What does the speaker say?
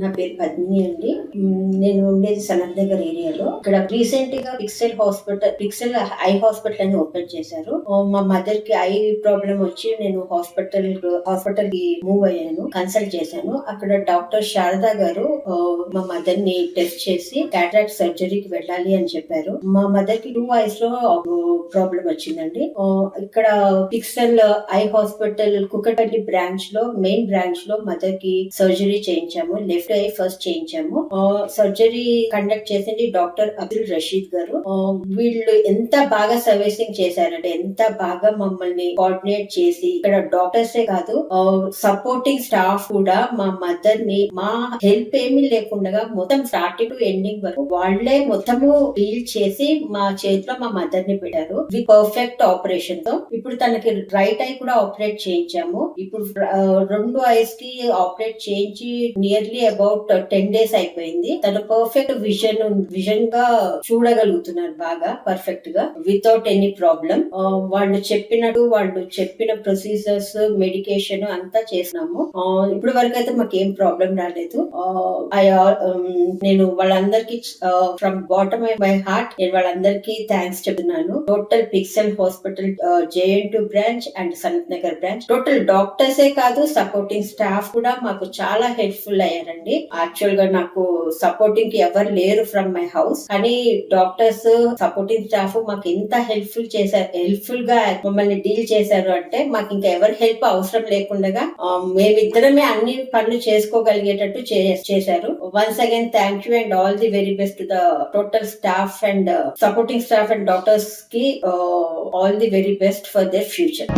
నా పేరు పద్మిని అండి. నేను ఉండేది సనత్ నగర్ ఏరియాలో. ఇక్కడ రీసెంట్ గా పిక్సెల్ ఐ హాస్పిటల్ అని ఓపెన్ చేశారు. మా మదర్ కి ఐ ప్రాబ్లం వచ్చి నేను హాస్పిటల్ కి మూవ్ అయ్యాను, కన్సల్ట్ చేశాను. అక్కడ డాక్టర్ శారదా గారు మా మదర్ ని టెస్ట్ చేసి క్యాటరాక్ట్ సర్జరీకి వెళ్ళాలి అని చెప్పారు. మా మదర్ కి 2 ఐస్ లో ప్రాబ్లం వచ్చిందండి. ఇక్కడ Pixel eye hospital Kukatpally branch లో, మెయిన్ బ్రాంచ్ లో మదర్ కి సర్జరీ చేయించాము. లెఫ్ట్ ఐ ఫస్ట్ చేయించాము. సర్జరీ కండక్ట్ చేసింది డాక్టర్ అబ్దుల్ రషీద్ గారు. వీళ్ళు ఎంత బాగా సర్వీసింగ్ చేశారంటే, ఎంత బాగా మమ్మల్ని కోఆర్డినేట్ చేసి, ఇక్కడ డాక్టర్సే కాదు సపోర్టింగ్ స్టాఫ్ కూడా మా మదర్ ని మా హెల్ప్ ఏమీ లేకుండా మొత్తం స్టార్టింగ్ టు ఎండింగ్ వరకు వాళ్ళే మొత్తము డీల్ చేసి మా చేతిలో మా మదర్ ని పెట్టారు. విత్ పర్ఫెక్ట్ ఆపరేషన్ తో ఇప్పుడు తనకి రైట్ ఐ కూడా ఆపరేట్ చేయించాము. ఇప్పుడు 2 ఐస్ కి ఆపరేట్ చేయించి నియర్లీ అబౌట్ 10 days అయిపోయింది. తను పర్ఫెక్ట్ విజన్ గా చూడగలుగుతున్నారు, బాగా పర్ఫెక్ట్ గా, వితౌట్ ఎనీ ప్రాబ్లం. వాళ్ళు చెప్పిన ప్రొసీజర్స్, మెడికేషన్ అంతా చేసినాము. ఇప్పుడు వరకు అయితే మాకు ఏం ప్రాబ్లం రాలేదు. నేను వాళ్ళందరికి from bottom of my heart నేను వాళ్ళందరికీ థ్యాంక్స్ చెప్తున్నాను. Total Pixel hospital JN2 branch and Sanath Nagar branch total డాక్టర్సే కాదు, సపోర్టింగ్ స్టాఫ్ కూడా మాకు చాలా హెల్ప్ఫుల్ అయ్యారండి. యాక్చువల్ గా నాకు సపోర్టింగ్ కి ఎవరు లేరు ఫ్రమ్ మై హౌస్, కానీ డాక్టర్స్, సపోర్టింగ్ స్టాఫ్ మాకు ఎంత హెల్ప్ఫుల్ గా మమ్మల్ని డీల్ చేశారు అంటే మాకు ఇంకా ఎవరి హెల్ప్ అవసరం లేకుండా మేమిద్దరమే అన్ని పనులు చేసుకోగలిగేటట్టు చేశారు. Once again thank you and all the very best to the total staff and supporting staff and doctors కి all the very best for their future.